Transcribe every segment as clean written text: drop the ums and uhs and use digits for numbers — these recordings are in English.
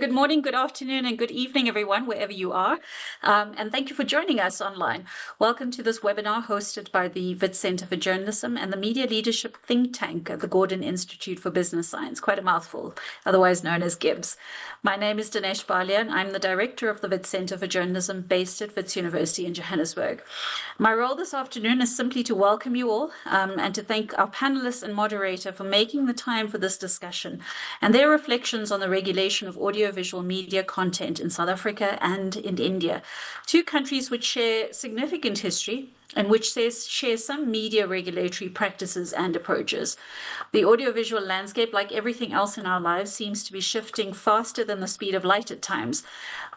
Good morning, good afternoon, and good evening, everyone, wherever you are. And thank you for joining us online. Welcome to this webinar hosted by the Wits Centre for Journalism and the Media Leadership Think Tank at the Gordon Institute for Business Science, quite a mouthful, otherwise known as GIBS. My name is Dinesh Balia, and I'm the director of the Wits Centre for Journalism based at Wits University in Johannesburg. My role this afternoon is simply to welcome you all and to thank our panelists and moderator for making the time for this discussion and their reflections on the regulation of audiovisual media content in South Africa and in India, two countries which share significant history and which share some media regulatory practices and approaches. The audiovisual landscape, like everything else in our lives, seems to be shifting faster than the speed of light at times.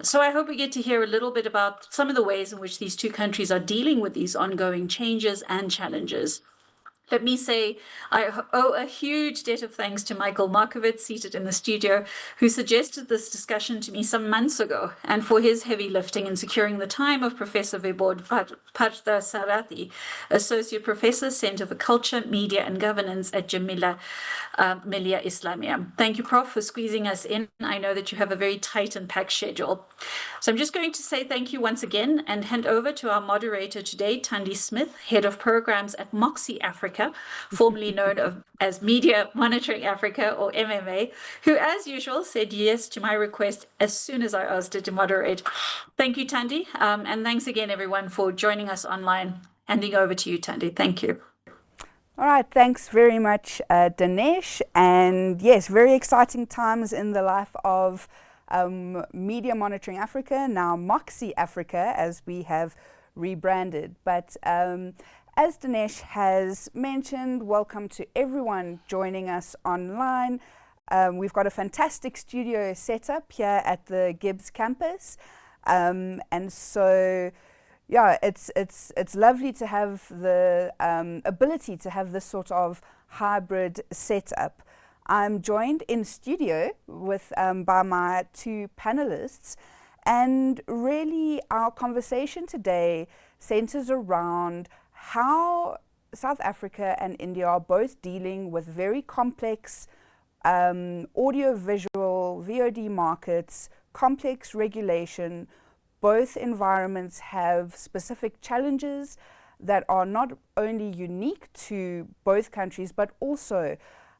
So I hope we get to hear a little bit about some of the ways in which these two countries are dealing with these ongoing changes and challenges. Let me say I owe a huge debt of thanks to Michael Markovitz, seated in the studio, who suggested this discussion to me some months ago, and for his heavy lifting in securing the time of Professor Vibodh Parthasarathi, Associate Professor, Centre for Culture, Media and Governance at Jamila, Millia, Islamia. Thank you, Prof, for squeezing us in. I know that you have a very tight and packed schedule. So I'm just going to say thank you once again and hand over to our moderator today, Thandi Smith, Head of Programs at Moxii Africa, formerly known as Media Monitoring Africa, or MMA, who, as usual, said yes to my request as soon as I asked her to moderate. Thank you, Thandi, and thanks again, everyone, for joining us online. Handing over to you, Thandi. Thank you. All right, thanks very much, Dinesh. And yes, very exciting times in the life of Media Monitoring Africa, now Moxii Africa, as we have rebranded. But as Dinesh has mentioned, welcome to everyone joining us online. We've got a fantastic studio set up here at the GIBS campus. And so, yeah, it's lovely to have the ability to have this sort of hybrid setup. I'm joined in studio with by my two panelists, and really our conversation today centers around how South Africa and India are both dealing with very complex audio-visual VOD markets, complex regulation. Both environments have specific challenges that are not only unique to both countries, but also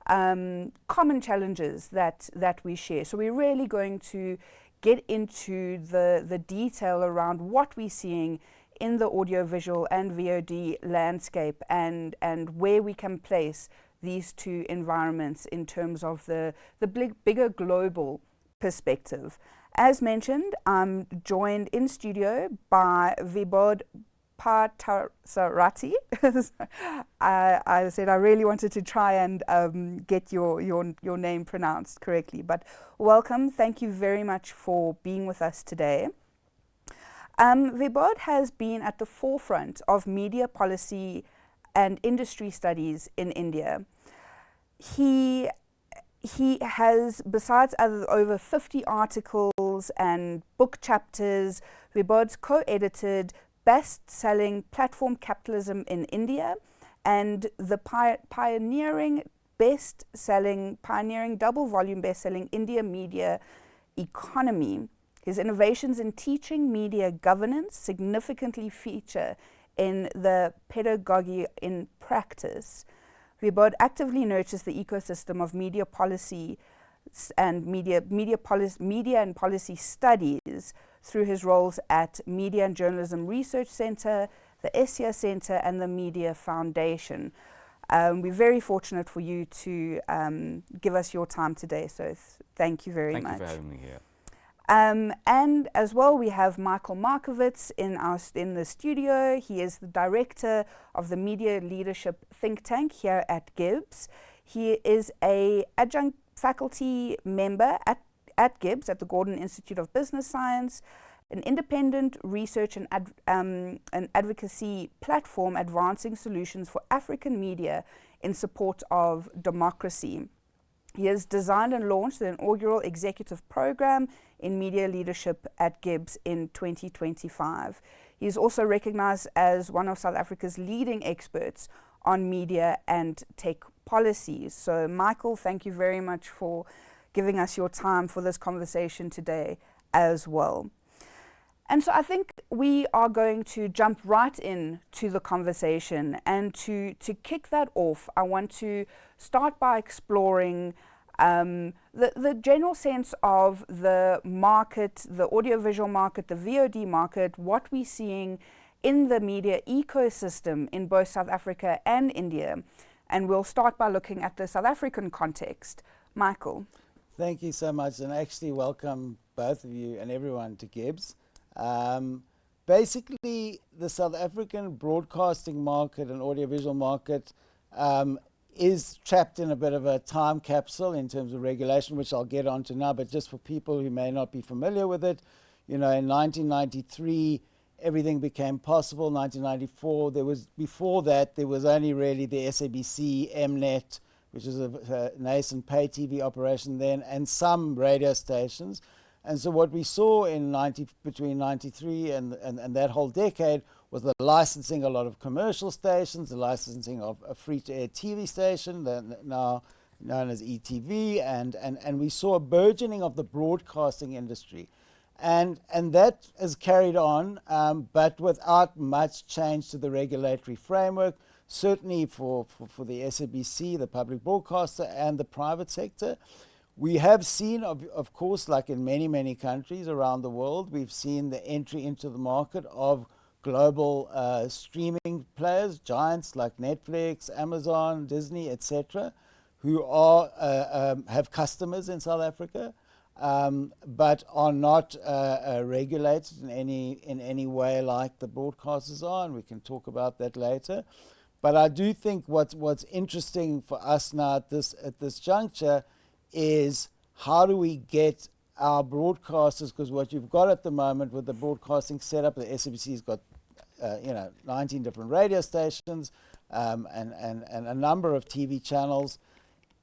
common challenges that we share. So we're really going to get into the detail around what we're seeing in the audiovisual and VOD landscape and where we can place these two environments in terms of the bigger global perspective. As mentioned, I'm joined in studio by Vibodh Parthasarathi. I said I really wanted to try and get your name pronounced correctly, but welcome. Thank you very much for being with us today. Vibodh has been at the forefront of media policy and industry studies in India. He has, besides over 50 articles and book chapters, Vibodh's co-edited best-selling Platform Capitalism in India and the pioneering double-volume best-selling India Media Economy. His innovations in teaching media governance significantly feature in the Pedagogy in Practice. Vibodh actively nurtures the ecosystem of media policy and media and policy studies through his roles at Media and Journalism Research Centre, the Essia Centre and the Media Foundation. We're very fortunate for you to give us your time today, so thank you very much. Thank you for having me here. And as well, we have Michael Markovitz in the studio. He is the director of the Media Leadership Think Tank here at GIBS. He is an adjunct faculty member at GIBS, at the Gordon Institute of Business Science, an independent research and advocacy platform advancing solutions for African media in support of democracy. He has designed and launched the inaugural executive program in media leadership at GIBS in 2025. He is also recognized as one of South Africa's leading experts on media and tech policies. So Michael, thank you very much for giving us your time for this conversation today as well. And so I think we are going to jump right in to the conversation, and to kick that off, I want to start by exploring the general sense of the market, the audiovisual market, the VOD market, what we're seeing in the media ecosystem in both South Africa and India. And we'll start by looking at the South African context. Michael. Thank you so much, and actually welcome both of you and everyone to GIBS. Basically, the South African broadcasting market and audiovisual market is trapped in a bit of a time capsule in terms of regulation, which I'll get onto now, but just for people who may not be familiar with it, you know, in 1993, everything became possible. 1994, before that, there was only really the SABC, Mnet, which is a nascent pay TV operation then, and some radio stations. And so what we saw between 93 and that whole decade was the licensing a lot of commercial stations, the licensing of a free-to-air TV station, now known as ETV, and we saw a burgeoning of the broadcasting industry. And that has carried on, but without much change to the regulatory framework, certainly for the SABC, the public broadcaster, and the private sector. We have seen, of course, like in many, many countries around the world, we've seen the entry into the market of global streaming players, giants like Netflix, Amazon, Disney, etc., who have customers in South Africa, but are not regulated in any way like the broadcasters are, and we can talk about that later. But I do think what's interesting for us now at this juncture is how do we get our broadcasters, because what you've got at the moment with the broadcasting setup, the SABC's got 19 different radio stations and a number of TV channels.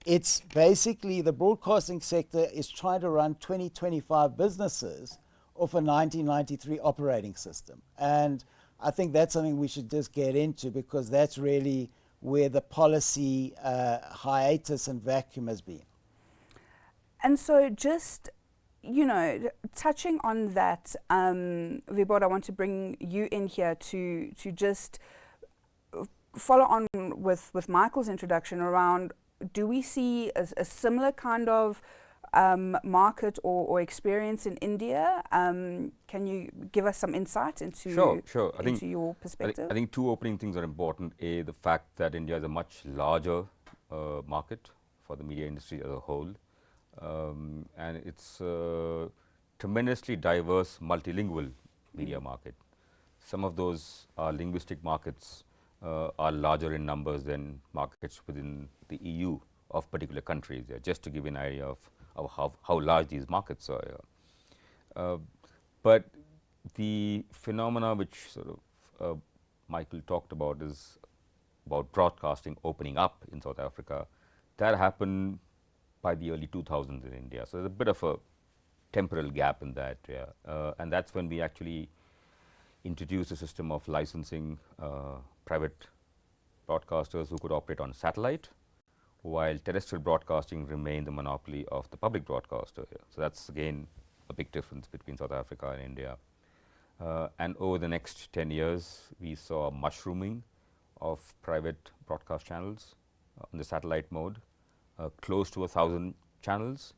It's basically the broadcasting sector is trying to run 2025 businesses off a 1993 operating system. And I think that's something we should just get into, because that's really where the policy hiatus and vacuum has been. And so just, touching on that, Vibodh, I want to bring you in here to just follow on with Michael's introduction around, do we see a similar kind of market or experience in India? Can you give us some insight into, sure. into your perspective? I think two opening things are important. A, the fact that India is a much larger market for the media industry as a whole. And it's a tremendously diverse multilingual media market. Some of those linguistic markets are larger in numbers than markets within the EU of particular countries, just to give you an idea of how large these markets are. But the phenomena which sort of Michael talked about is about broadcasting opening up in South Africa. That happened by the early 2000s in India. So there's a bit of a temporal gap in that, and that's when we actually introduced a system of licensing private broadcasters who could operate on satellite, while terrestrial broadcasting remained the monopoly of the public broadcaster. So that's again a big difference between South Africa and India. And over the next 10 years, we saw a mushrooming of private broadcast channels on the satellite mode. Close to 1,000 channels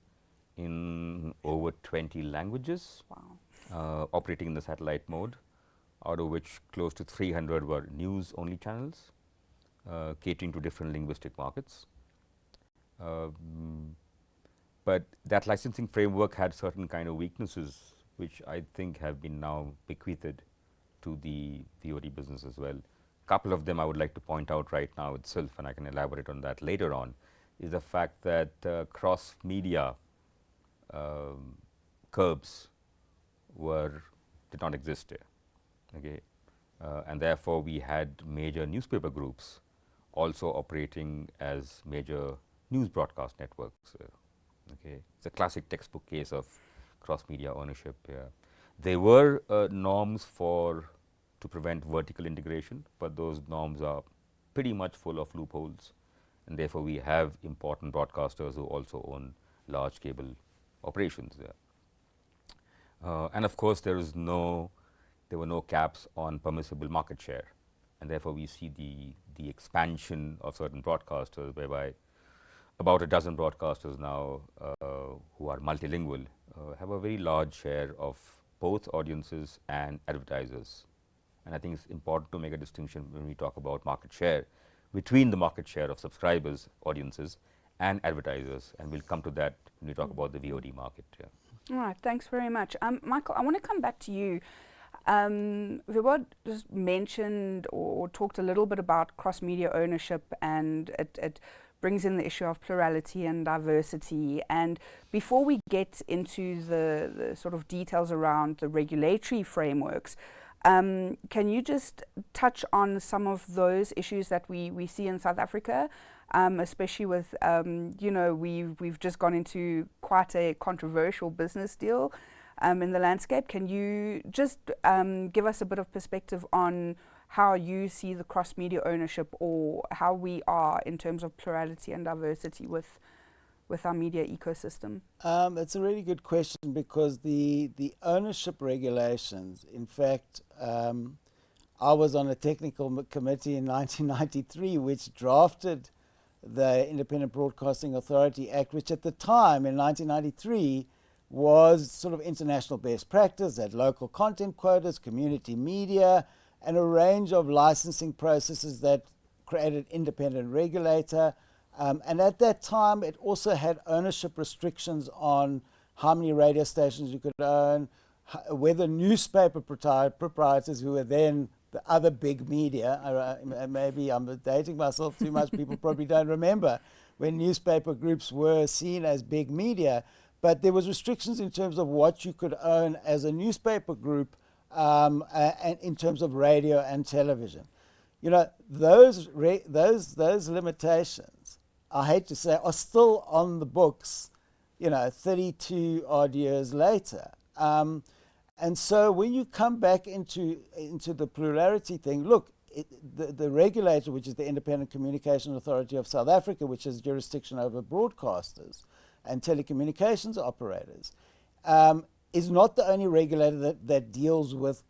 in over 20 languages. Wow. Operating in the satellite mode, out of which close to 300 were news-only channels, catering to different linguistic markets. But that licensing framework had certain kind of weaknesses, which I think have been now bequeathed to the VOD business as well. A couple of them I would like to point out right now itself, and I can elaborate on that later on, is the fact that cross-media curbs did not exist there, okay? And therefore, we had major newspaper groups also operating as major news broadcast networks, okay? It's a classic textbook case of cross-media ownership. There were norms to prevent vertical integration, but those norms are pretty much full of loopholes. And therefore, we have important broadcasters who also own large cable operations there. And of course, there were no caps on permissible market share, and therefore we see the expansion of certain broadcasters, whereby about a dozen broadcasters now who are multilingual have a very large share of both audiences and advertisers. And I think it's important to make a distinction when we talk about market share between the market share of subscribers, audiences, and advertisers, and we'll come to that when we talk about the VOD market. Yeah. All right, thanks very much. Michael, I want to come back to you. Vibodh just mentioned or talked a little bit about cross-media ownership, and it brings in the issue of plurality and diversity. And before we get into the sort of details around the regulatory frameworks, can you just touch on some of those issues that we see in South Africa, especially with, we've just gone into quite a controversial business deal in the landscape. Can you just give us a bit of perspective on how you see the cross-media ownership, or how we are in terms of plurality and diversity with our media ecosystem? It's a really good question, because the ownership regulations, in fact, I was on a technical committee in 1993 which drafted the Independent Broadcasting Authority Act, which at the time in 1993 was sort of international best practice, had local content quotas, community media, and a range of licensing processes that created independent regulator. And at that time, it also had ownership restrictions on how many radio stations you could own, whether newspaper proprietors, who were then the other big media, maybe I'm dating myself too much, people probably don't remember when newspaper groups were seen as big media, but there was restrictions in terms of what you could own as a newspaper group, and in terms of radio and television. You know, those limitations, I hate to say, are still on the books, 32 odd years later. And so when you come back into the plurality thing, look, the regulator, which is the Independent Communication Authority of South Africa, which has jurisdiction over broadcasters and telecommunications operators, is not the only regulator that deals with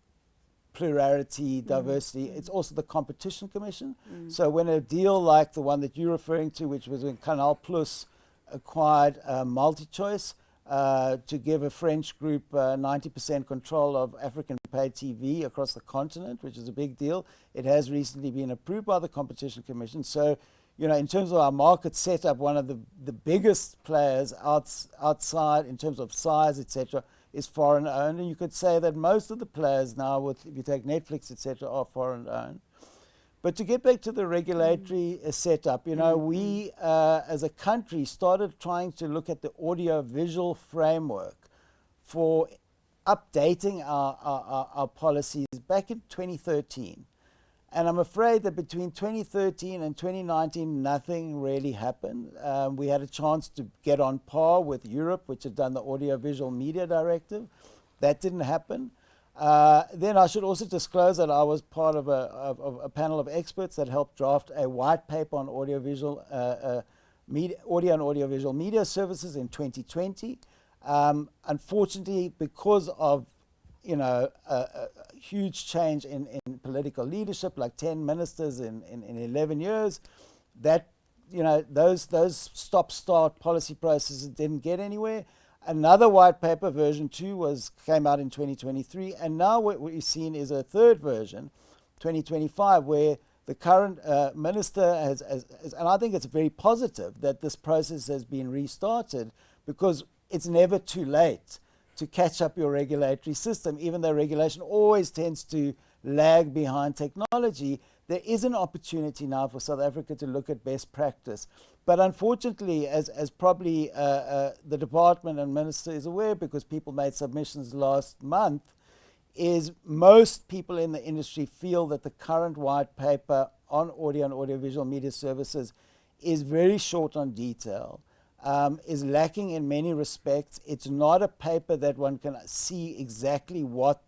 plurality, diversity. It's also the Competition Commission. So when a deal like the one that you're referring to, which was when Canal Plus acquired MultiChoice to give a French group 90% control of African paid TV across the continent, which is a big deal, it has recently been approved by the Competition Commission. So, in terms of our market setup, one of the biggest players outside in terms of size, etc., is foreign owned, and you could say that most of the players now, if you take Netflix, etc., are foreign owned. But to get back to the regulatory setup, we as a country started trying to look at the audio-visual framework for updating our policies back in 2013. And I'm afraid that between 2013 and 2019, nothing really happened. We had a chance to get on par with Europe, which had done the Audiovisual Media Directive. That didn't happen. Then I should also disclose that I was part of a panel of experts that helped draft a white paper on audio and audiovisual media services in 2020. Unfortunately, because of a huge change in political leadership, like 10 ministers in 11 years, that those stop-start policy processes didn't get anywhere. Another white paper, version 2, came out in 2023, and now what we've seen is a third version, 2025, where the current minister has, and I think it's very positive that this process has been restarted, because it's never too late to catch up your regulatory system. Even though regulation always tends to lag behind technology, there is an opportunity now for South Africa to look at best practice. But unfortunately, as probably the department and minister is aware, because people made submissions last month, is most people in the industry feel that the current white paper on audio and audiovisual media services is very short on detail, is lacking in many respects. It's not a paper that one can see exactly what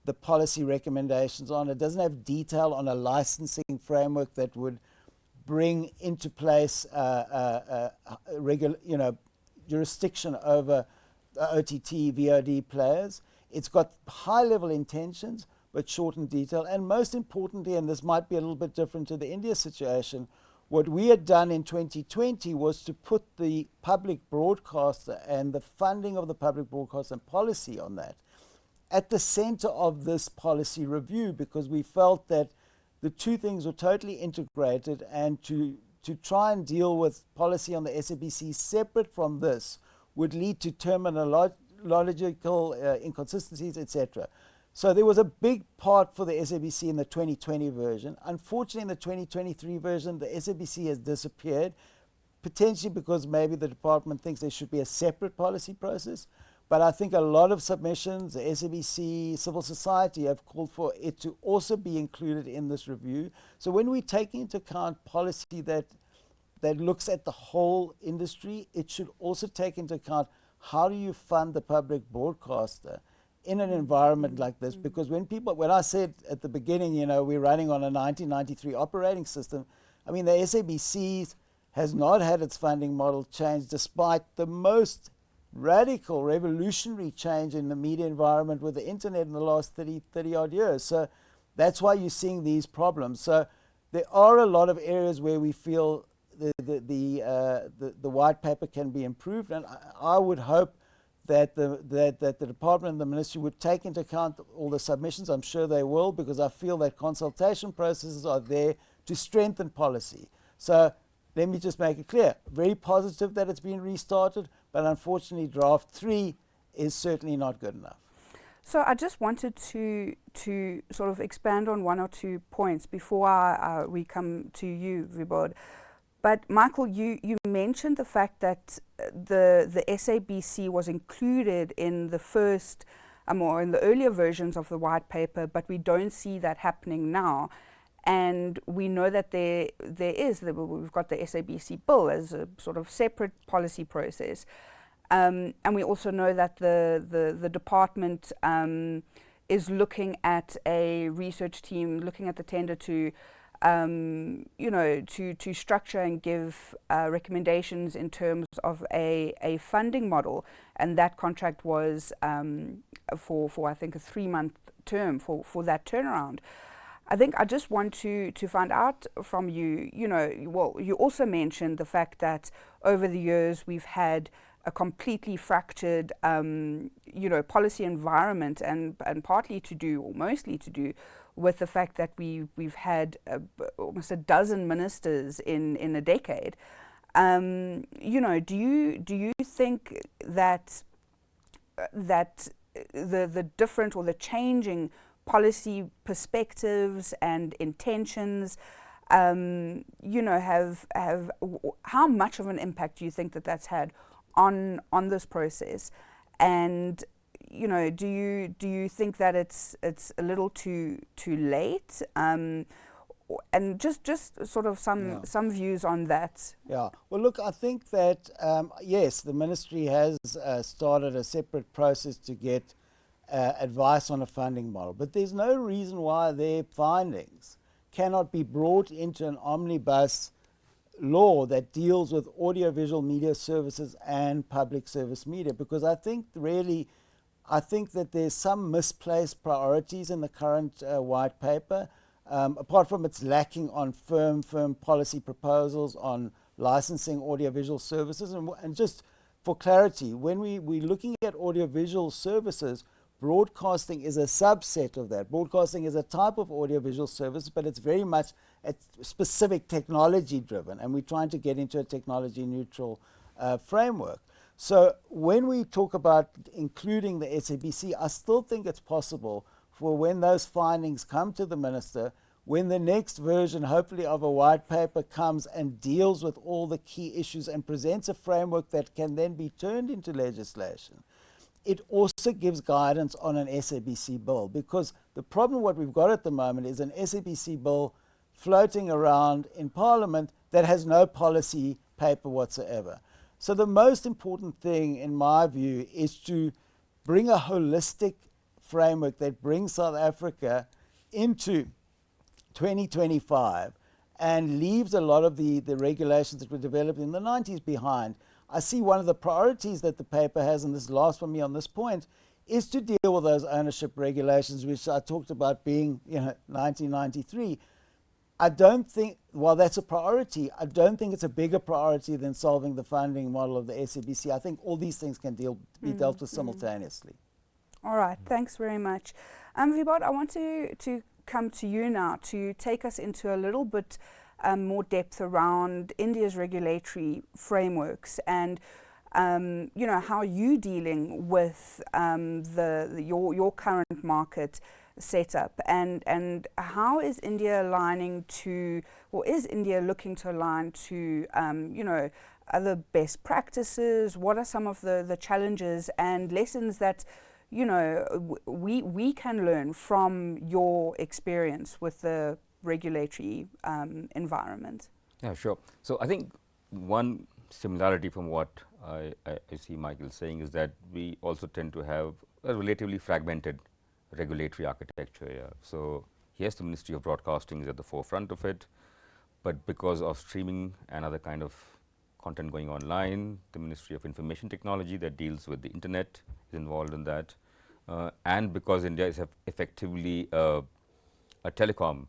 the policy recommendations are. It doesn't have detail on a licensing framework that would bring into place jurisdiction over OTT, VOD players. It's got high-level intentions, but short in detail. And most importantly, and this might be a little bit different to the India situation, what we had done in 2020 was to put the public broadcaster and the funding of the public broadcaster and policy on that at the center of this policy review, because we felt that the two things were totally integrated, and to try and deal with policy on the SABC separate from this would lead to terminological inconsistencies, etc. So there was a big part for the SABC in the 2020 version. Unfortunately, in the 2023 version, the SABC has disappeared, potentially because maybe the department thinks there should be a separate policy process. But I think a lot of submissions, the SABC, civil society, have called for it to also be included in this review. So when we take into account policy that looks at the whole industry, it should also take into account how do you fund the public broadcaster in an environment like this. Because when I said at the beginning, we're running on a 1993 operating system, I mean, the SABC has not had its funding model changed despite the most radical, revolutionary change in the media environment with the internet in the last 30 odd years. So that's why you're seeing these problems. So there are a lot of areas where we feel the white paper can be improved, and I would hope that the department and the ministry would take into account all the submissions. I'm sure they will, because I feel that consultation processes are there to strengthen policy. So let me just make it clear, very positive that it's been restarted, but unfortunately draft 3 is certainly not good enough. So I just wanted to sort of expand on one or two points before we come to you, Vibodh. But Michael, you mentioned the fact that the SABC was included in the first or in the earlier versions of the white paper, but we don't see that happening now. And we know that we've got the SABC bill as a sort of separate policy process. And we also know that the department is looking at a research team, looking at the tender to structure and give recommendations in terms of a funding model. And that contract was for I think a 3-month term for that turnaround. I think I just want to find out from you, you also mentioned the fact that over the years we've had a completely fractured, policy environment, and partly to do, or mostly to do, with the fact that we've had almost a dozen ministers in a decade. Do you think that the different or the changing policy perspectives and intentions, have how much of an impact do you think that's had on this process? And do you think that it's a little too late? And just sort of some views on that. Yeah. Well, look, I think that yes, the ministry has started a separate process to get advice on a funding model, but there's no reason why their findings cannot be brought into an omnibus law that deals with audiovisual media services and public service media, because I think that there's some misplaced priorities in the current white paper, apart from its lacking on firm policy proposals on licensing audiovisual services. And just for clarity, when we're looking at audiovisual services, broadcasting is a subset of that. Broadcasting is a type of audiovisual service, but it's very much specific technology driven, and we're trying to get into a technology neutral framework. So when we talk about including the SABC, I still think it's possible for when those findings come to the minister, when the next version, hopefully, of a white paper comes and deals with all the key issues and presents a framework that can then be turned into legislation, it also gives guidance on an SABC bill, because the problem what we've got at the moment is an SABC bill floating around in Parliament that has no policy paper whatsoever. So the most important thing, in my view, is to bring a holistic framework that brings South Africa into 2025 and leaves a lot of the regulations that were developed in the 90s behind. I see one of the priorities that the paper has, and this last for me on this point, is to deal with those ownership regulations, which I talked about being, 1993. I don't think, while that's a priority, I don't think it's a bigger priority than solving the funding model of the SABC. I think all these things can be dealt with simultaneously. All right, thanks very much. Vibodh, I want to come to you now to take us into a little bit more depth around India's regulatory frameworks and how you're dealing with your current market setup, and how is India aligning to, or is India looking to align to, other best practices? What are some of the challenges and lessons that we can learn from your experience with the regulatory environment? Yeah, sure. So I think one similarity from what I see Michael saying is that we also tend to have a relatively fragmented regulatory architecture. Yeah. So yes, the Ministry of Broadcasting is at the forefront of it, but because of streaming and other kind of content going online, the Ministry of Information Technology that deals with the internet is involved in that, and because India is effectively a telecom,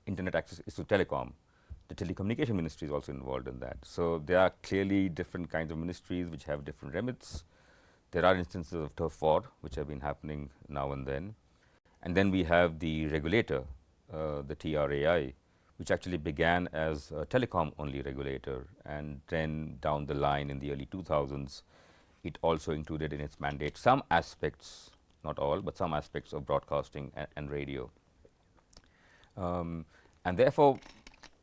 internet access is to telecom, the telecommunication ministry is also involved in that. So there are clearly different kinds of ministries which have different remits. There are instances of turf war which have been happening now and then. And then we have the regulator, the TRAI, which actually began as a telecom only regulator, and then down the line in the early 2000s, it also included in its mandate some aspects, not all, but some aspects of broadcasting and radio. And therefore,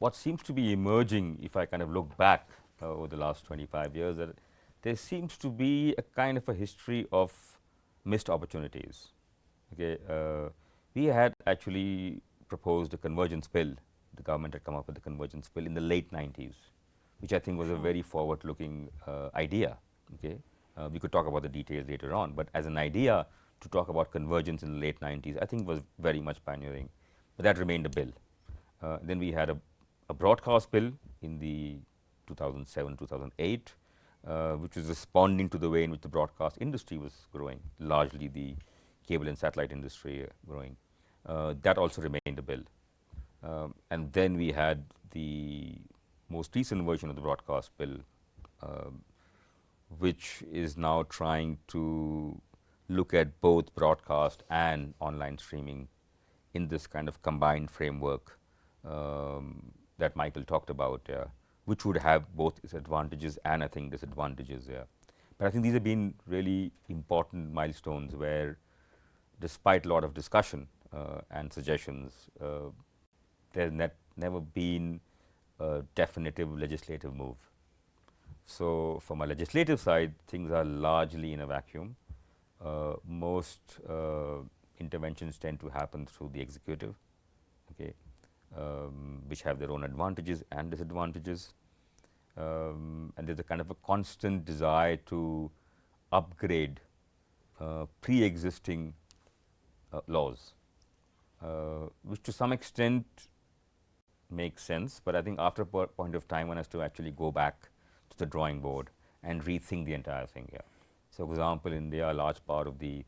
what seems to be emerging, if I kind of look back over the last 25 years, that there seems to be a kind of a history of missed opportunities. Okay, we had actually proposed a convergence bill. The government had come up with a convergence bill in the late 90s, which I think was a very forward-looking idea. Okay, we could talk about the details later on, but as an idea to talk about convergence in the late 90s, I think was very much pioneering. But that remained a bill. Then we had a broadcast bill in the 2007-2008. Which was responding to the way in which the broadcast industry was growing, largely the cable and satellite industry growing. That also remained a bill. And then we had the most recent version of the broadcast bill, which is now trying to look at both broadcast and online streaming in this kind of combined framework that Michael talked about. Which would have both its advantages and I think disadvantages. Yeah. But I think these have been really important milestones where, despite a lot of discussion and suggestions, there's never been a definitive legislative move. So from a legislative side, things are largely in a vacuum. Most interventions tend to happen through the executive, okay, which have their own advantages and disadvantages. And there's a kind of a constant desire to upgrade pre-existing laws, which to some extent makes sense, but I think after a point of time one has to actually go back to the drawing board and rethink the entire thing. Yeah. So, for example, in India, a large part of the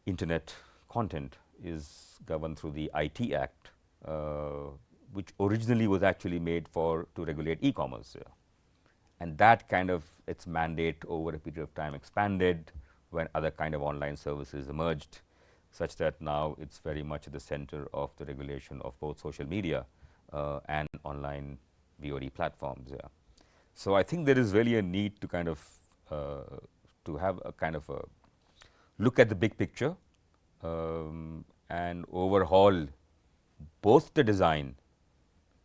internet content is governed through the IT Act, which originally was actually made to regulate e-commerce. Yeah. And that kind of its mandate over a period of time expanded when other kind of online services emerged, such that now it's very much at the center of the regulation of both social media and online VOD platforms. Yeah. So I think there is really a need to kind of to have a kind of a look at the big picture and overhaul both the design,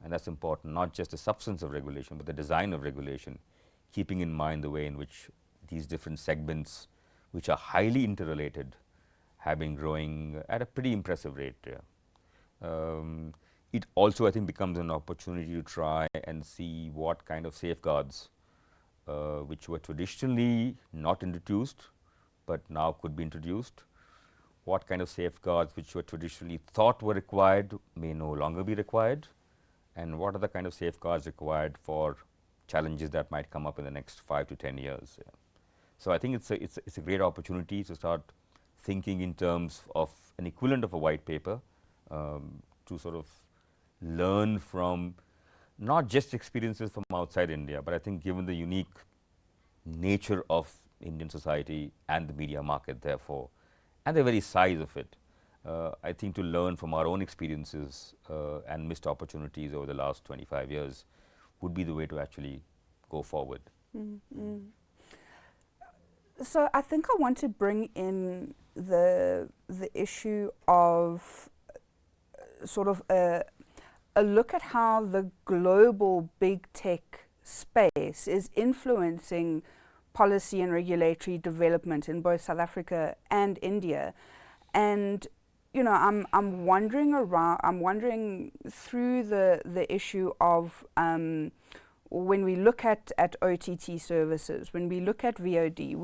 and that's important, not just the substance of regulation, but the design of regulation, keeping in mind the way in which these different segments, which are highly interrelated, have been growing at a pretty impressive rate. Yeah. It also, I think, becomes an opportunity to try and see what kind of safeguards which were traditionally not introduced, but now could be introduced, what kind of safeguards which were traditionally thought were required may no longer be required, and what are the kind of safeguards required for challenges that might come up in the next 5 to 10 years. Yeah. So I think it's a great opportunity to start thinking in terms of an equivalent of a white paper, to sort of learn from not just experiences from outside India, but I think given the unique nature of Indian society and the media market therefore, and the very size of it, I think to learn from our own experiences and missed opportunities over the last 25 years would be the way to actually go forward. Mm-hmm. So I think I want to bring in the issue of sort of a look at how the global big tech space is influencing policy and regulatory development in both South Africa and India. And you know, I'm wondering through the issue of when we look at OTT services, when we look at VOD,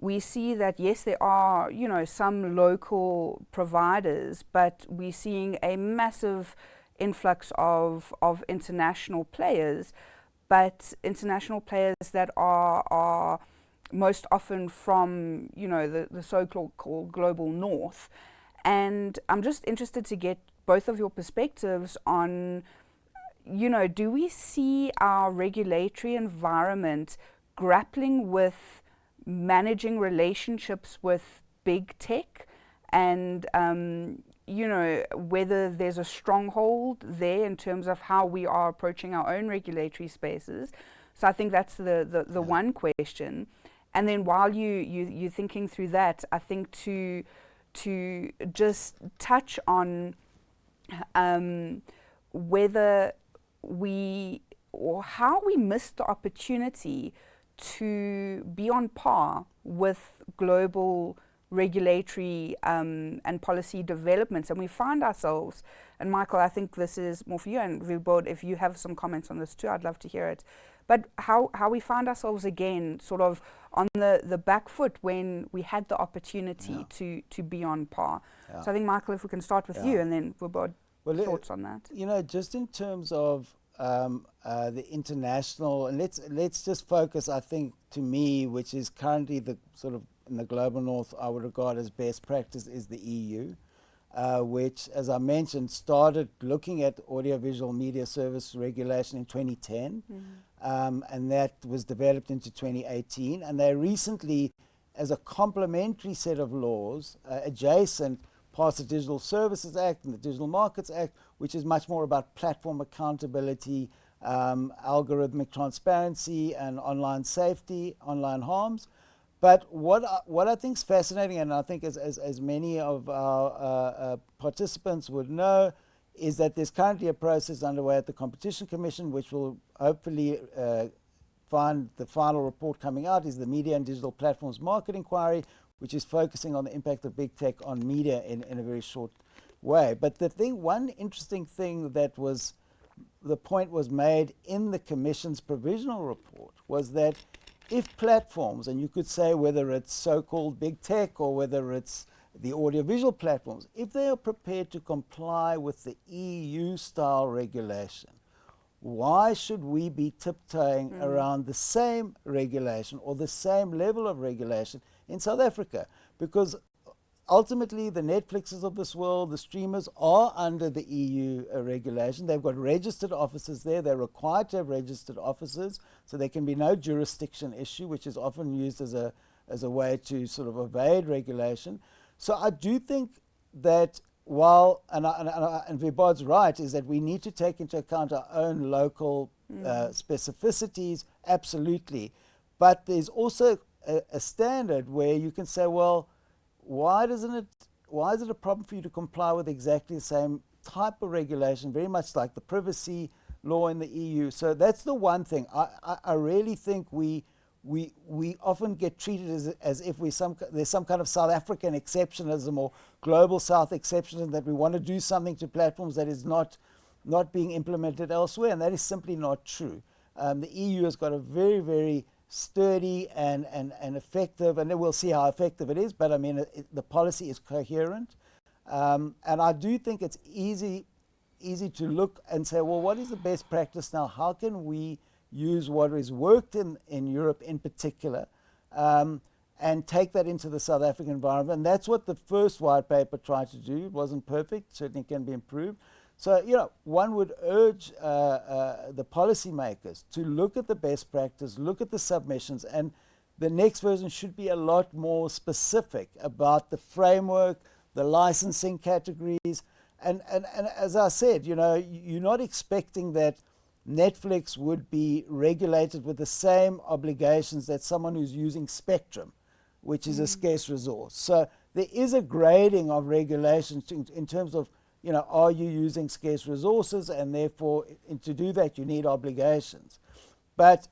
we see that yes, there are, you know, some local providers, but we're seeing a massive influx of international players, but international players that are most often from, you know, the so-called global north. And I'm just interested to get both of your perspectives on, you know, do we see our regulatory environment grappling with managing relationships with big tech, and you know, whether there's a stronghold there in terms of how we are approaching our own regulatory spaces? So I think that's the one question. And then while you're thinking through that, I think to just touch on whether we or how we missed the opportunity to be on par with global regulatory and policy developments. And we find ourselves, and Michael, I think this is more for you, and Vibodh, if you have some comments on this too, I'd love to hear it. But how we find ourselves again sort of on the back foot when we had the opportunity to be on par. So I think, Michael, if we can start with you, and then Vibodh, thoughts on that. You know, just in terms of the international, and let's just focus, I think, to me, which is currently the sort of in the global north, I would regard as best practice, is the EU, which, as I mentioned, started looking at audiovisual media service regulation in 2010, and that was developed into 2018. And they recently, as a complementary set of laws, adjacent, passed the Digital Services Act and the Digital Markets Act, which is much more about platform accountability, algorithmic transparency, and online safety, online harms. But what I think is fascinating, and I think as many of our participants would know, is that there's currently a process underway at the Competition Commission, which will hopefully find the final report coming out, is the Media and Digital Platforms Market Inquiry, which is focusing on the impact of big tech on media in a very short way. But one interesting thing that was, the point was made in the Commission's provisional report, was that if platforms, and you could say whether it's so-called big tech or whether it's the audiovisual platforms, if they are prepared to comply with the EU-style regulation, why should we be tiptoeing around the same regulation or the same level of regulation in South Africa? Because ultimately the Netflixes of this world, the streamers, are under the EU regulation. They've got registered offices there. They're required to have registered offices, so there can be no jurisdiction issue, which is often used as a way to sort of evade regulation. So I do think that while, and Vibodh's right, is that we need to take into account our own local specificities, absolutely. But there's also a standard where you can say, well, why is it a problem for you to comply with exactly the same type of regulation, very much like the privacy law in the EU? So that's the one thing. I really think we often get treated as if there's some kind of South African exceptionalism or global South exceptionalism, that we want to do something to platforms that is not being implemented elsewhere, and that is simply not true. The EU has got a very, very sturdy and effective, and then we'll see how effective it is, but I mean, the policy is coherent. And I do think it's easy to look and say, well, what is the best practice now? How can we use what has worked in Europe in particular, and take that into the South African environment. And that's what the first white paper tried to do. It wasn't perfect, certainly can be improved. So, one would urge the policymakers to look at the best practice, look at the submissions, and the next version should be a lot more specific about the framework, the licensing categories. And as I said, you're not expecting that Netflix would be regulated with the same obligations that someone who's using Spectrum, which is a scarce resource. So there is a grading of regulations in terms of, are you using scarce resources, and therefore to do that you need obligations. But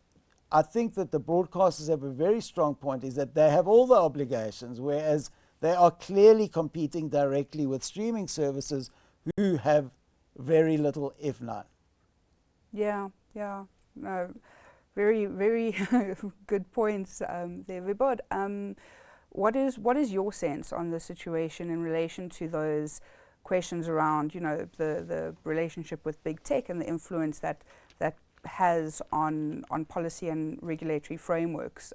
I think that the broadcasters have a very strong point, is that they have all the obligations, whereas they are clearly competing directly with streaming services who have very little, if none. Yeah. No, very, very good points there, Vibodh. What is your sense on the situation in relation to those questions around, the relationship with big tech and the influence that has on policy and regulatory frameworks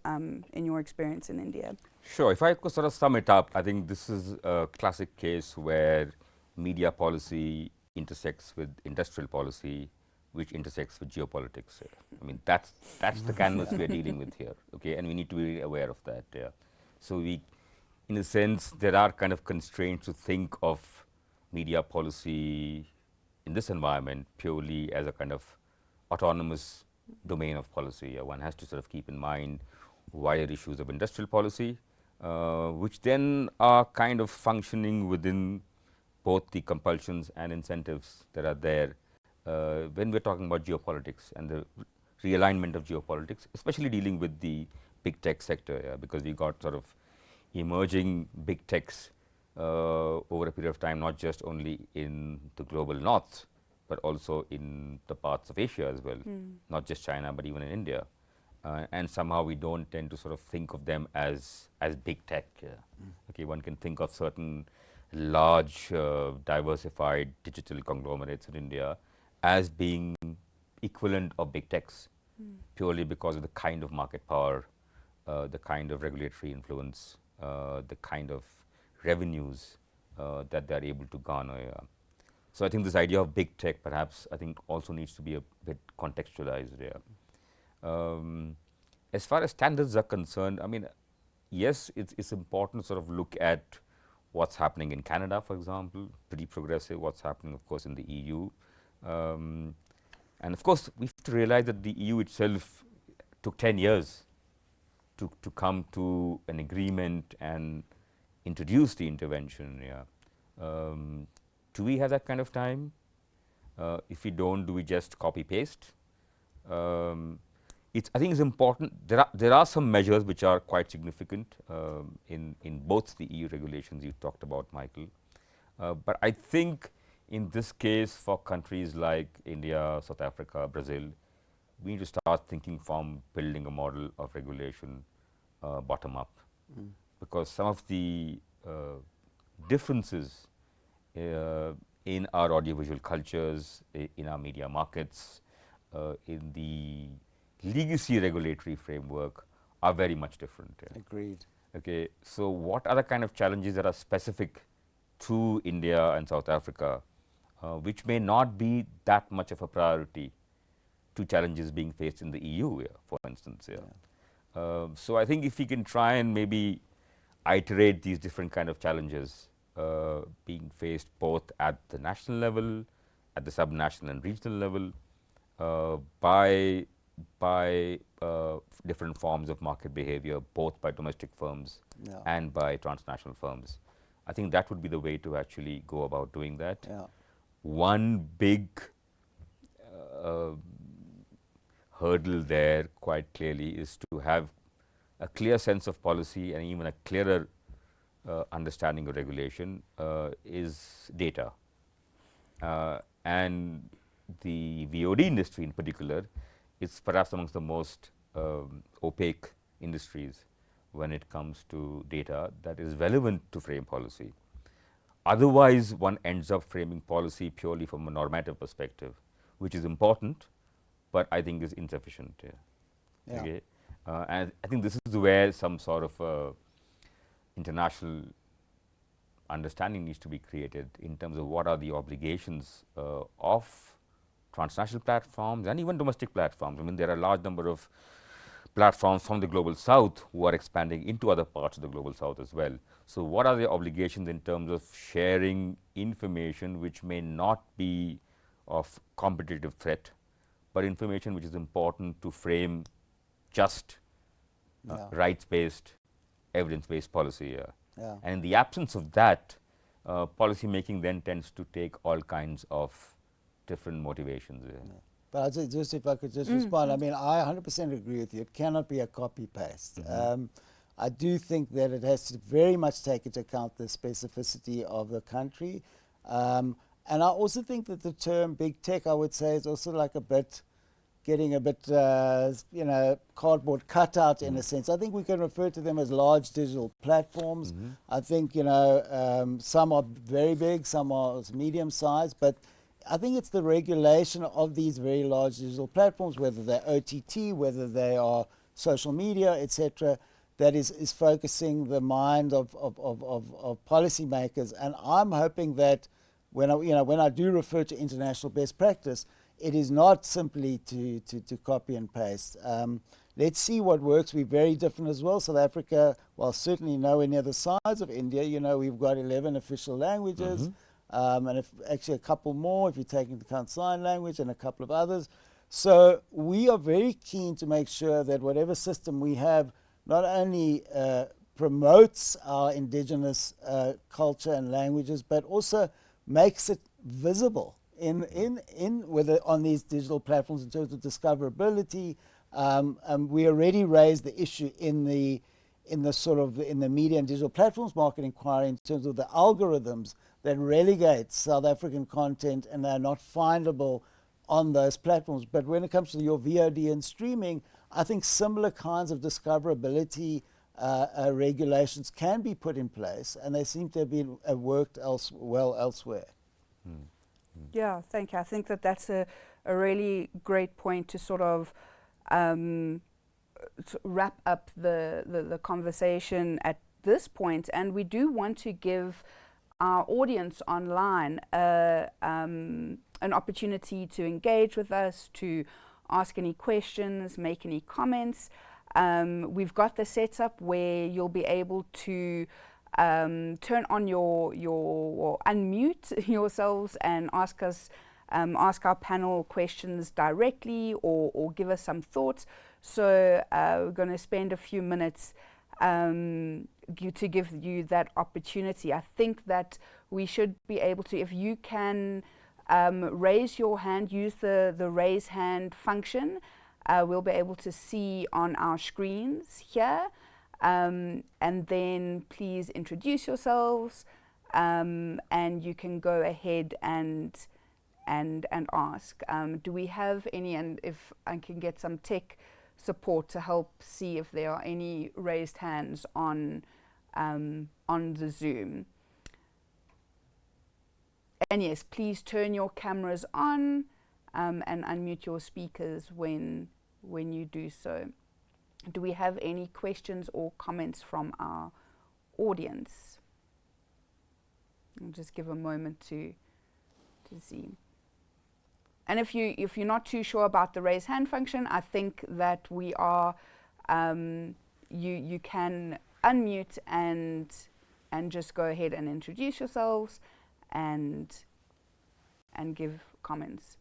in your experience in India? Sure. If I could sort of sum it up, I think this is a classic case where media policy intersects with industrial policy, which intersects with geopolitics. I mean, that's the canvas we are dealing with here, okay? And we need to be aware of that. Yeah. So in a sense, there are kind of constraints to think of media policy in this environment purely as a kind of autonomous domain of policy. One has to sort of keep in mind wider issues of industrial policy, which then are kind of functioning within both the compulsions and incentives that are there when we're talking about geopolitics and the realignment of geopolitics, especially dealing with the big tech sector, because we got sort of emerging big techs over a period of time, not just only in the global north, but also in the parts of Asia as well, not just China, but even in India. And somehow we don't tend to sort of think of them as big tech. Okay, one can think of certain large, diversified digital conglomerates in India as being equivalent of big techs, purely because of the kind of market power, the kind of regulatory influence, the kind of revenues that they are able to garner. So I think this idea of big tech, perhaps, I think also needs to be a bit contextualized there. As far as standards are concerned, I mean, yes, it's important to sort of look at what's happening in Canada, for example, pretty progressive, what's happening, of course, in the EU. And of course, we have to realize that the EU itself took 10 years to come to an agreement and introduce the intervention. Do we have that kind of time? If we don't, do we just copy paste? I think it's important. There are some measures which are quite significant in both the EU regulations you talked about, Michael. But I think in this case, for countries like India, South Africa, Brazil, we need to start thinking from building a model of regulation bottom up, because some of the differences in our audiovisual cultures, in our media markets, in the legacy regulatory framework are very much different. Agreed. Okay, so what are the kind of challenges that are specific to India and South Africa, which may not be that much of a priority to challenges being faced in the EU, for instance. So I think if we can try and maybe iterate these different kind of challenges being faced both at the national level, at the subnational and regional level, by different forms of market behavior, both by domestic firms and by transnational firms. I think that would be the way to actually go about doing that. One big hurdle there quite clearly is to have a clear sense of policy and even a clearer understanding of regulation is data. And the VOD industry in particular is perhaps amongst the most opaque industries when it comes to data that is relevant to frame policy. Otherwise, one ends up framing policy purely from a normative perspective, which is important, but I think is insufficient. Yeah. Okay, and I think this is where some sort of international understanding needs to be created in terms of what are the obligations of transnational platforms and even domestic platforms. I mean, there are a large number of platforms from the global south who are expanding into other parts of the global south as well. So, what are the obligations in terms of sharing information which may not be of competitive threat, but information which is important to frame just rights-based, evidence-based policy. Yeah. And in the absence of that, policy making then tends to take all kinds of different motivations. But I'd say, just if I could just respond, I mean, I 100% agree with you. It cannot be a copy-paste. I do think that it has to very much take into account the specificity of the country. And I also think that the term big tech, I would say, is also like getting a bit, you know, cardboard cutout in a sense. I think we can refer to them as large digital platforms. I think, you know, some are very big, some are medium-sized, but I think it's the regulation of these very large digital platforms, whether they're OTT, whether they are social media, etc., that is focusing the mind of policymakers. And I'm hoping that when I do refer to international best practice, it is not simply to copy and paste. Let's see what works. We're very different as well. South Africa, while certainly nowhere near the size of India, you know, we've got 11 official languages. And actually a couple more if you take into account sign language and a couple of others. So we are very keen to make sure that whatever system we have not only promotes our indigenous culture and languages, but also makes it visible in whether on these digital platforms in terms of discoverability. We already raised the issue in the media and digital platforms market inquiry in terms of the algorithms that relegate South African content and they're not findable on those platforms. But when it comes to your VOD and streaming, I think similar kinds of discoverability regulations can be put in place, and they seem to have been worked well elsewhere. Yeah, thank you. I think that that's a really great point to sort of wrap up the conversation at this point. And we do want to give our audience online an opportunity to engage with us, to ask any questions, make any comments. We've got the setup where you'll be able to turn on your unmute yourselves and ask our panel questions directly or give us some thoughts. So we're going to spend a few minutes to give you that opportunity. I think that we should be able to, if you can raise your hand, use the raise hand function. We'll be able to see on our screens here. And then please introduce yourselves, and you can go ahead and ask. Do we have any, and if I can get some tech support to help see if there are any raised hands on the Zoom. And yes, please turn your cameras on and unmute your speakers when you do so. Do we have any questions or comments from our audience? I'll just give a moment to see. And if you're not too sure about the raise hand function, I think that we are you can unmute and just go ahead and introduce yourselves and give comments.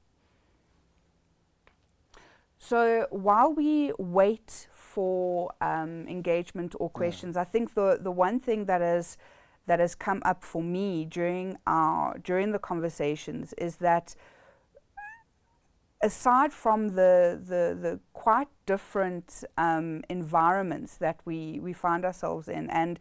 So while we wait for engagement or questions, I think the one thing that has come up for me during the conversations is that aside from the quite different environments that we find ourselves in, and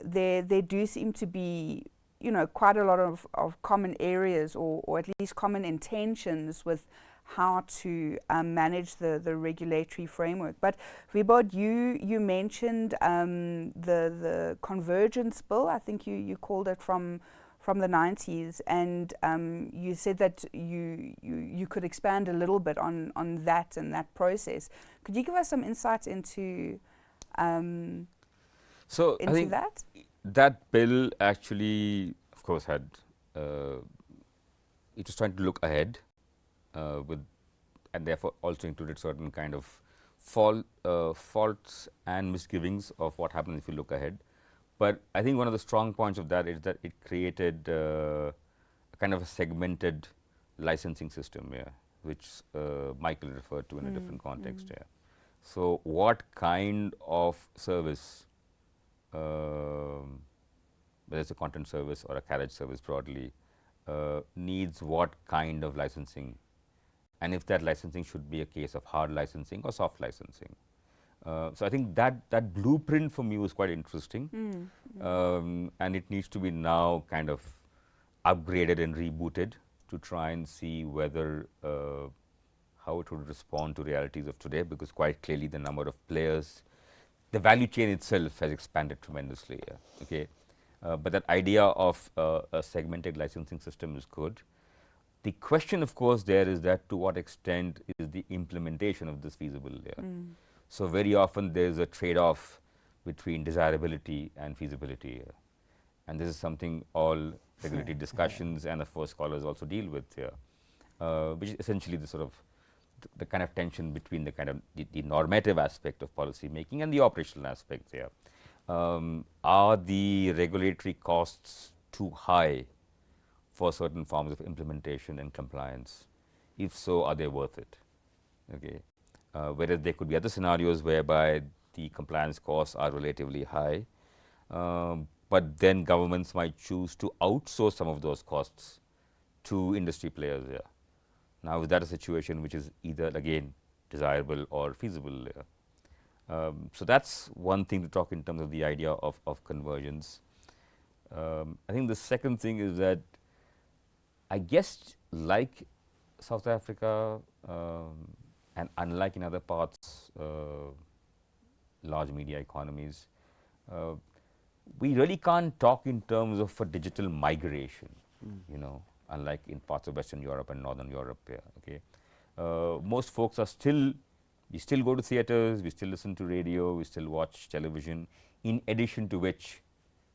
there do seem to be, you know, quite a lot of common areas or at least common intentions with how to manage the regulatory framework. But Vibodh, you mentioned the convergence bill. I think you called it from from the 90s, and you said that you could expand a little bit on that and that process. Could you give us some insight into So I think that? that bill actually, of course, had it was trying to look ahead with, and therefore also included certain kind of faults and misgivings of what happens if you look ahead. But I think one of the strong points of that is that it created a kind of a segmented licensing system, which Michael referred to in a different context. So what kind of service, whether it's a content service or a carriage service broadly, needs what kind of licensing, and if that licensing should be a case of hard licensing or soft licensing. So I think that blueprint for me was quite interesting, and it needs to be now kind of upgraded and rebooted to try and see whether how it would respond to realities of today, because quite clearly the number of players, the value chain itself has expanded tremendously. Okay, but that idea of a segmented licensing system is good. The question, of course, there is that to what extent is the implementation of this feasible there. So very often there is a trade-off between desirability and feasibility, and this is something all regulatory discussions and of course scholars also deal with here, which is essentially the sort of the kind of tension between the kind of the normative aspect of policy making and the operational aspects here. Are the regulatory costs too high for certain forms of implementation and compliance? If so, are they worth it? Okay. Whereas there could be other scenarios whereby the compliance costs are relatively high, but then governments might choose to outsource some of those costs to industry players. Now, is that a situation which is either again desirable or feasible? So that's one thing to talk in terms of the idea of convergence. I think the second thing is that I guess like South Africa, and unlike in other parts, large media economies, we really can't talk in terms of a digital migration, you know, unlike in parts of Western Europe and Northern Europe. Okay, most folks are still, we still go to theaters, we still listen to radio, we still watch television, in addition to which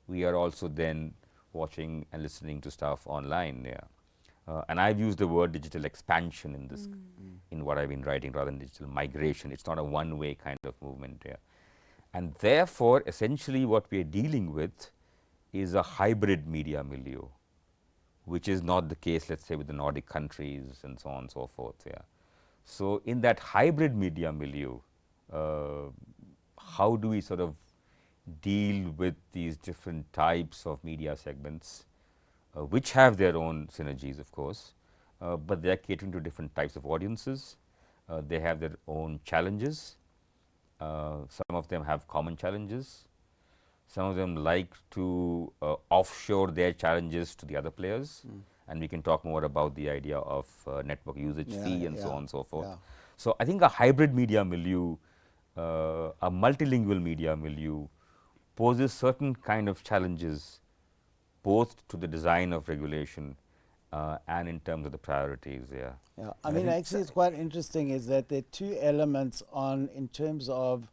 we are also then watching and listening to stuff online. And I've used the word digital expansion in this, in what I've been writing, rather than digital migration. It's not a one-way kind of movement. And therefore, essentially what we are dealing with is a hybrid media milieu, which is not the case, let's say, with the Nordic countries and so on and so forth. So in that hybrid media milieu, how do we sort of deal with these different types of media segments, which have their own synergies, of course, but they are catering to different types of audiences. They have their own challenges. Some of them have common challenges. Some of them like to offshore their challenges to the other players, and we can talk more about the idea of network usage fee and so on and so forth. So I think a hybrid media milieu, a multilingual media milieu, poses certain kind of challenges, both to the design of regulation and in terms of the priorities. I mean, actually, it's quite interesting is that there are two elements in terms of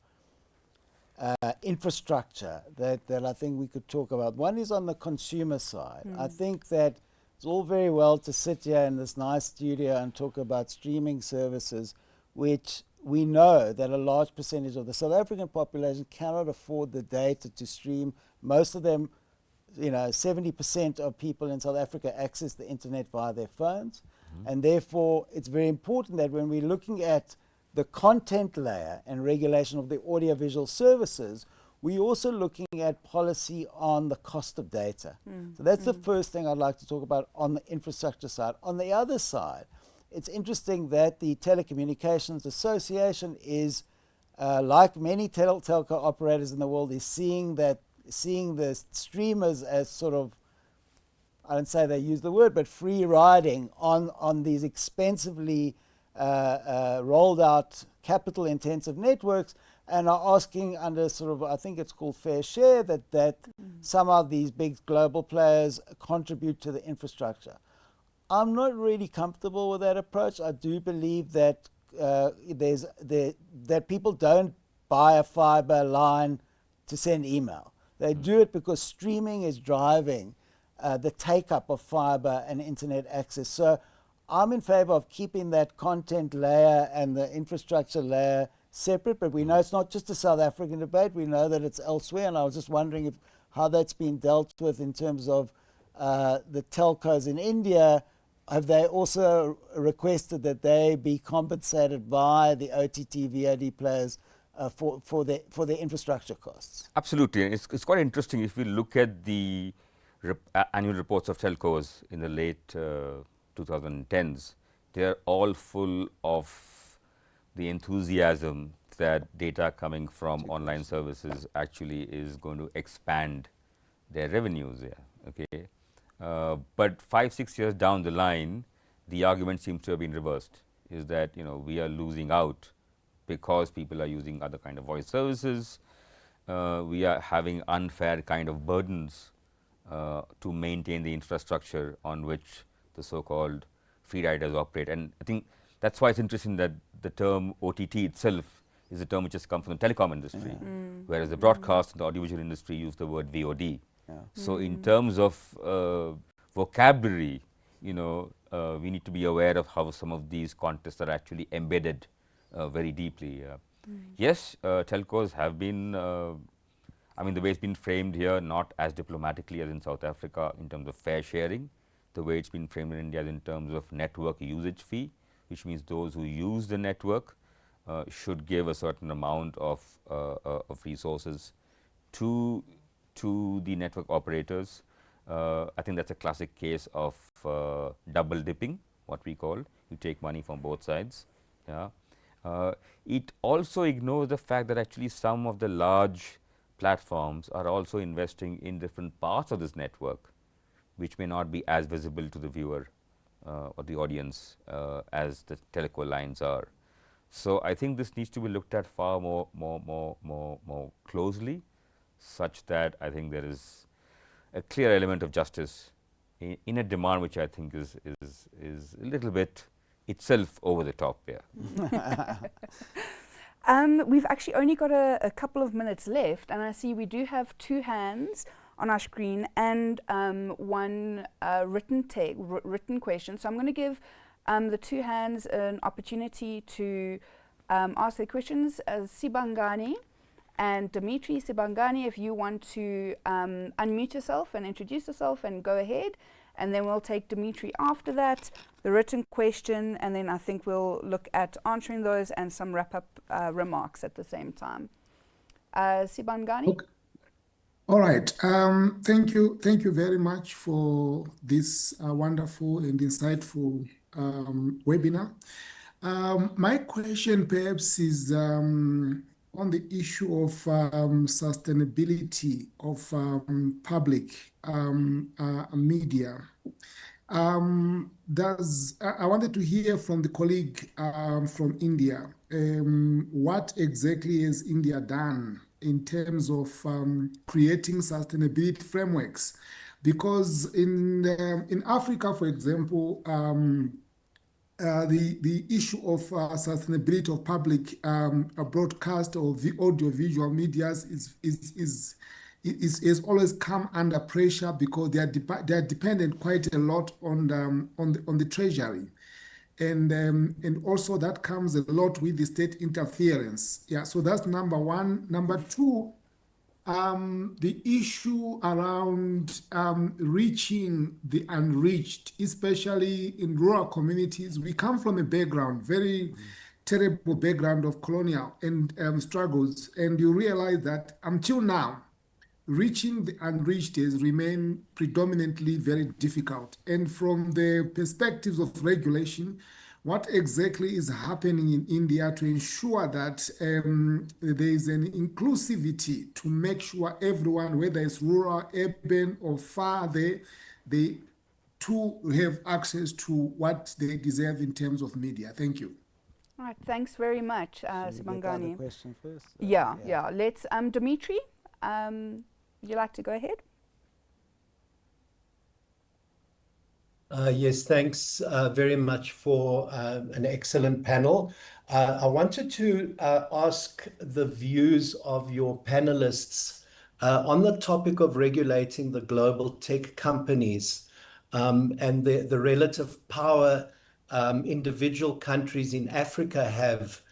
infrastructure that I think we could talk about. One is on the consumer side. I think that it's all very well to sit here in this nice studio and talk about streaming services, which we know that a large percentage of the South African population cannot afford the data to stream. Most of them, 70% of people in South Africa access the internet via their phones. And therefore, it's very important that when we're looking at the content layer and regulation of the audiovisual services, we're also looking at policy on the cost of data. So that's the first thing I'd like to talk about on the infrastructure side. On the other side, it's interesting that the Telecommunications Association is, like many telco operators in the world, is seeing the streamers as sort of, I don't say they use the word, but free riding on these expensively rolled out capital intensive networks, and are asking under sort of, I think it's called fair share, that some of these big global players contribute to the infrastructure. I'm not really comfortable with that approach. I do believe that that people don't buy a fiber line to send email. They do it because streaming is driving the take-up of fiber and internet access. So I'm in favor of keeping that content layer and the infrastructure layer separate, but we know it's not just a South African debate. We know that it's elsewhere, and I was just wondering how that's been dealt with in terms of the telcos in India. Have they also requested that they be compensated by the OTT VOD players for their infrastructure costs? Absolutely. And it's quite interesting if we look at the annual reports of telcos in the late 2010s. They're all full of the enthusiasm that data coming from online services actually is going to expand their revenues. Yeah, okay. But 5-6 years down the line, the argument seems to have been reversed, is that we are losing out because people are using other kind of voice services. We are having unfair kind of burdens to maintain the infrastructure on which the so-called free riders operate. And I think that's why it's interesting that the term OTT itself is a term which has come from the telecom industry, whereas the broadcast and the audiovisual industry use the word VOD. So in terms of vocabulary, we need to be aware of how some of these contests are actually embedded very deeply. Yes, telcos have been, I mean, the way it's been framed here, not as diplomatically as in South Africa in terms of fair sharing. The way it's been framed in India is in terms of network usage fee, which means those who use the network should give a certain amount of resources to the network operators. I think that's a classic case of double dipping, what we call. You take money from both sides. Yeah. It also ignores the fact that actually some of the large platforms are also investing in different parts of this network, which may not be as visible to the viewer or the audience as the teleco lines are. So I think this needs to be looked at far more closely, such that I think there is a clear element of justice in a demand which I think is a little bit itself over the top here. We've actually only got a couple of minutes left, and I see we do have 2 hands on our screen and one written question. So I'm going to give the 2 hands an opportunity to ask their questions. Sibangani and Dimitri. Sibangani, if you want to unmute yourself and introduce yourself and go ahead, and then we'll take Dimitri after that, the written question, and then I think we'll look at answering those and some wrap-up remarks at the same time. Sibangani? Okay. All right. Thank you very much for this wonderful and insightful webinar. My question perhaps is on the issue of sustainability of public media. I wanted to hear from the colleague from India, what exactly has India done in terms of creating sustainability frameworks? Because in Africa, for example, the issue of sustainability of public broadcast or the audiovisual media is always come under pressure because they are dependent quite a lot on the treasury, and also that comes a lot with the state interference. Yeah, so that's number one. Number two, the issue around reaching the unreached, especially in rural communities. We come from a background, very terrible background of colonial and struggles, and you realize that until now, reaching the unreached has remained predominantly very difficult. And from the perspectives of regulation, what exactly is happening in India to ensure that there is an inclusivity to make sure everyone, whether it's rural, urban, or far, they too have access to what they deserve in terms of media? Thank you. All right, thanks very much, Should we get the other Sibangani. question first? Yeah. Let's, Dimitri, you like to go ahead? Yes, thanks very much for an excellent panel. I wanted to ask the views of your panelists on the topic of regulating the global tech companies and the relative power individual countries in Africa have.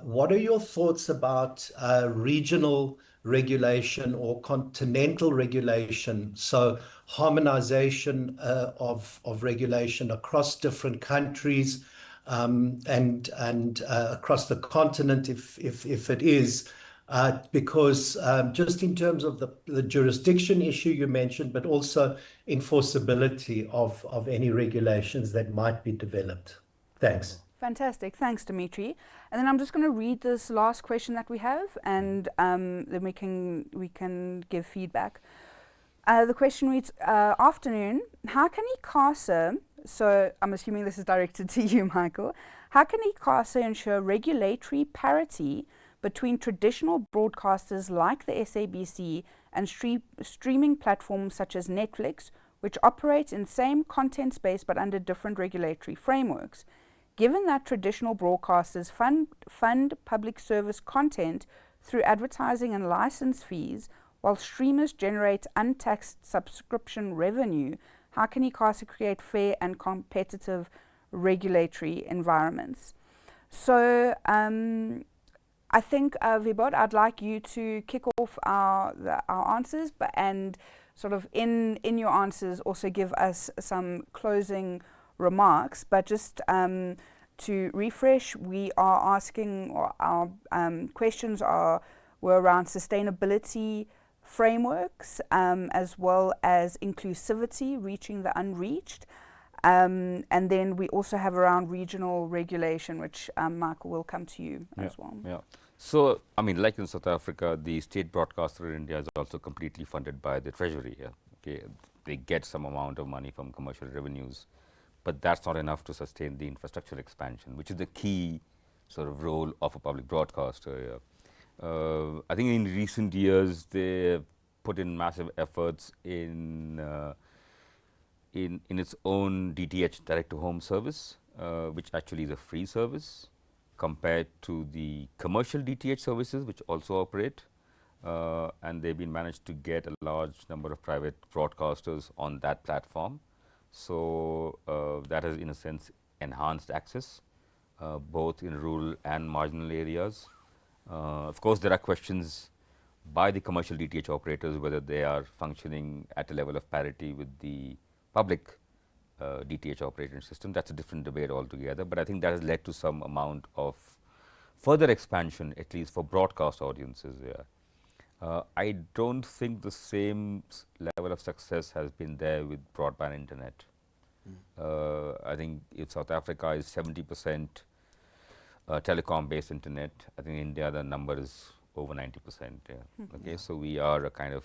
What are your thoughts about regional regulation or continental regulation? So harmonization of regulation across different countries and across the continent, if it is. Because just in terms of the jurisdiction issue you mentioned, but also enforceability of any regulations that might be developed. Thanks. Fantastic. Thanks, Dimitri. And then I'm just going to read this last question that we have, and then we can give feedback. The question reads, afternoon, how can ICASA, so I'm assuming this is directed to you, Michael, how can ICASA ensure regulatory parity between traditional broadcasters like the SABC and streaming platforms such as Netflix, which operate in same content space but under different regulatory frameworks? Given that traditional broadcasters fund public service content through advertising and license fees, while streamers generate untaxed subscription revenue, how can ICASA create fair and competitive regulatory environments? So I think, Vibodh, I'd like you to kick off our answers, and sort of in your answers also give us some closing remarks. But just to refresh, we are asking, or our questions were around sustainability frameworks, as well as inclusivity, reaching the unreached. And then we also have around regional regulation, which Michael will come to you as well. Yeah. So, I mean, like in South Africa, the state broadcaster in India is also completely funded by the treasury. Yeah? Okay, they get some amount of money from commercial revenues, but that's not enough to sustain the infrastructure expansion, which is the key sort of role of a public broadcaster. Yeah? I think in recent years they put in massive efforts in its own DTH direct-to-home service, which actually is a free service compared to the commercial DTH services which also operate, and they've been managed to get a large number of private broadcasters on that platform. So that has in a sense enhanced access both in rural and marginal areas. Of course, there are questions by the commercial DTH operators whether they are functioning at a level of parity with the public DTH operating system. That's a different debate altogether, but I think that has led to some amount of further expansion, at least for broadcast audiences. Yeah. I don't think the same level of success has been there with broadband internet. I think if South Africa is 70% telecom based internet, I think in India the number is over 90%. Yeah. Okay, so we are a kind of,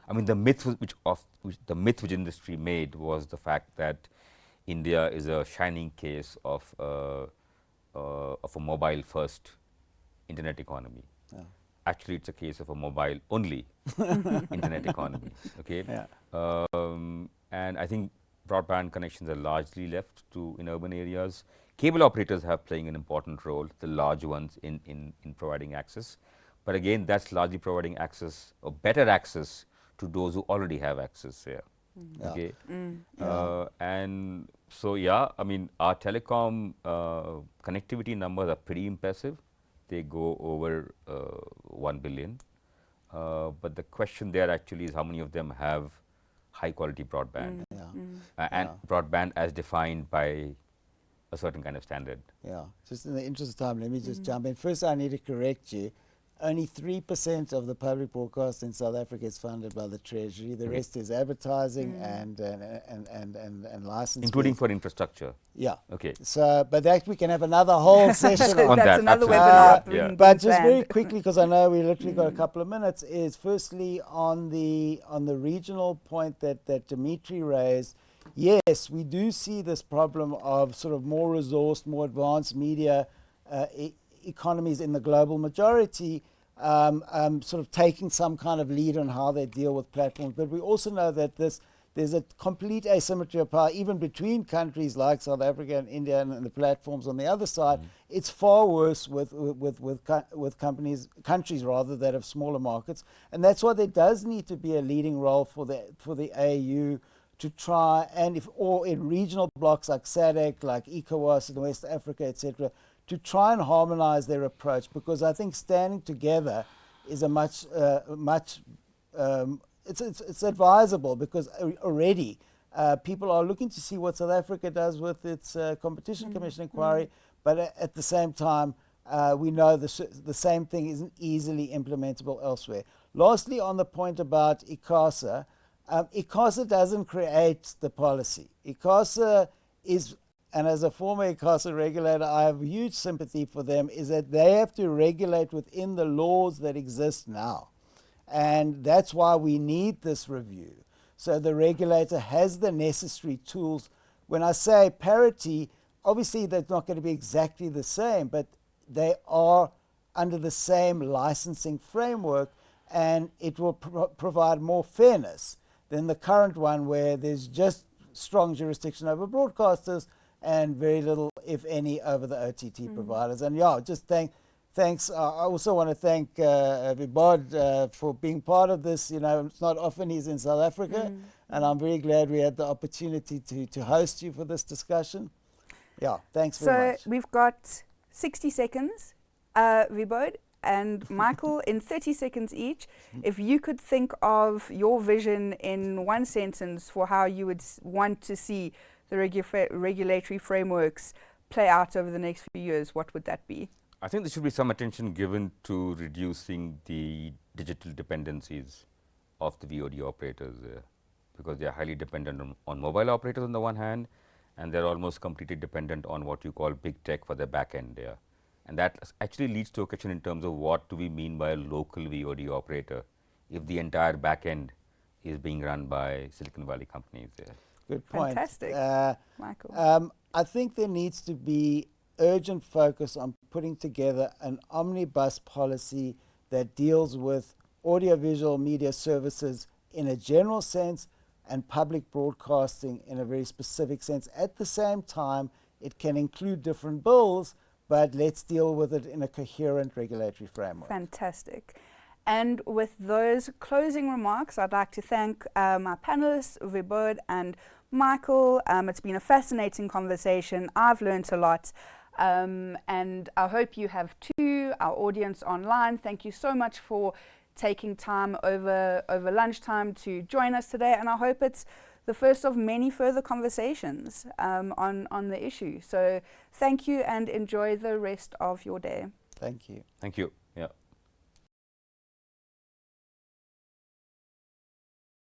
I mean, the myth which industry made was the fact that India is a shining case of a mobile first internet economy. Yeah. Actually, it's a case of a mobile only internet economy. Okay, yeah. And I think broadband connections are largely left to in urban areas. Cable operators have playing an important role, the large ones in providing access. But again, that's largely providing access or better access to those who already have access here. Yeah. Okay. And so, yeah, I mean, our telecom connectivity numbers are pretty impressive. They go over 1 billion. But the question there actually is how many of them have high quality broadband and broadband as defined by a certain kind of standard. Yeah, just in the interest of time, let me just jump in. First, I need to correct you. Only 3% of the public broadcast in South Africa is funded by the Treasury. The rest is advertising and licensing. Including for infrastructure. Yeah. Okay. So, but that we can have another whole session on that. That's another webinar. But just very quickly, because I know we literally got a couple of minutes, is firstly on the regional point that Dimitri raised. Yes, we do see this problem of sort of more resourced, more advanced media economies in the global majority sort of taking some kind of lead on how they deal with platforms. But we also know that there's a complete asymmetry of power, even between countries like South Africa and India and the platforms on the other side. It's far worse with countries rather that have smaller markets, and that's why there does need to be a leading role for the AU to try, and or in regional blocks like SADC, like ECOWAS in West Africa, etc., to try and harmonize their approach, because I think standing together is a it's advisable, because already people are looking to see what South Africa does with its Competition Commission inquiry, but at the same time, we know the same thing isn't easily implementable elsewhere. Lastly, on the point about ICASA, ICASA doesn't create the policy. ICASA is, and as a former ICASA regulator, I have huge sympathy for them, is that they have to regulate within the laws that exist now. And that's why we need this review. So the regulator has the necessary tools. When I say parity, obviously they're not going to be exactly the same, but they are under the same licensing framework, and it will provide more fairness than the current one, where there's just strong jurisdiction over broadcasters and very little, if any, over the OTT providers. And yeah, just thanks. I also want to thank Vibodh for being part of this. You know, it's not often he's in South Africa, and I'm very glad we had the opportunity to host you for this discussion. Yeah, thanks very much. So we've got 60 seconds, Vibodh and Michael, in 30 seconds each. If you could think of your vision in one sentence for how you would want to see the regulatory frameworks play out over the next few years, what would that be? I think there should be some attention given to reducing the digital dependencies of the VOD operators, because they are highly dependent on mobile operators on the one hand, and they're almost completely dependent on what you call big tech for their back end there. And that actually leads to a question in terms of what do we mean by a local VOD operator if the entire back end is being run by Silicon Valley companies there. Good point. Fantastic, Michael. I think there needs to be urgent focus on putting together an omnibus policy that deals with audiovisual media services in a general sense and public broadcasting in a very specific sense. At the same time, it can include different bills, but let's deal with it in a coherent regulatory framework. Fantastic. And with those closing remarks, I'd like to thank my panelists, Vibodh and Michael. It's been a fascinating conversation. I've learned a lot. And I hope you have too, our audience online. Thank you so much for taking time over lunchtime to join us today. And I hope it's the first of many further conversations on the issue. So thank you and enjoy the rest of your day. Thank you. Thank you.